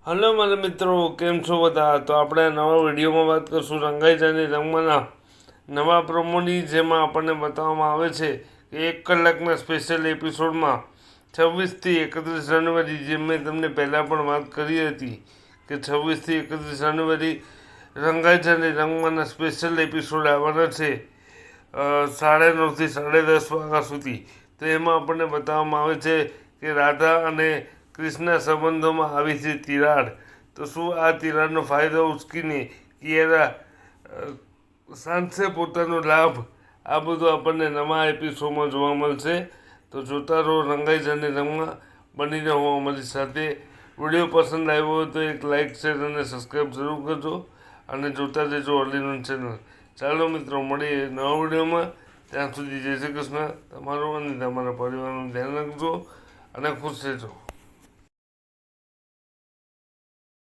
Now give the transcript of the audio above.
Hello મારા મિત્રો, કેમ છો બધા? તો આપણે નવા વિડીયોમાં વાત કરશું રંગાઈજાની રંગમાંના નવા પ્રોમોની, જેમાં આપણને બતાવવામાં આવે છે કે 1 કલાકના સ્પેશિયલ એપિસોડમાં 26થી 31 જાન્યુઆરી, જે મેં તમને પહેલાં પણ વાત કરી હતી કે 26થી 31 જાન્યુઆરી રંગાઈજાની રંગમાંના સ્પેશિયલ એપિસોડ આવવાના છે 9:30થી 10:30 વાગ્યા સુધી. તો એમાં આપણને બતાવવામાં આવે છે કે રાધા અને ક્રિશના સંબંધોમાં આવી છે તિરાડ. તો શું આ તિરાડનો ફાયદો ઉચકીને કિયારા સાધશે પોતાનો લાભ? આ બધું આપણને નવા એપિસોડમાં જોવા મળશે. તો જોતા રહો રંગાઈજાની રંગમાં, બની રહો અમારી સાથે. વિડીયો પસંદ આવ્યો હોય તો એક લાઇક, શેર અને સબસ્ક્રાઈબ જરૂર કરજો અને જોતા રહેજો અર્લીનું ચેનલ. ચાલો મિત્રો, મળીએ નવા વિડીયોમાં. ત્યાં સુધી જય શ્રી કૃષ્ણ. તમારું અને તમારા પરિવારનું ધ્યાન રાખજો અને ખુશ રહેજો.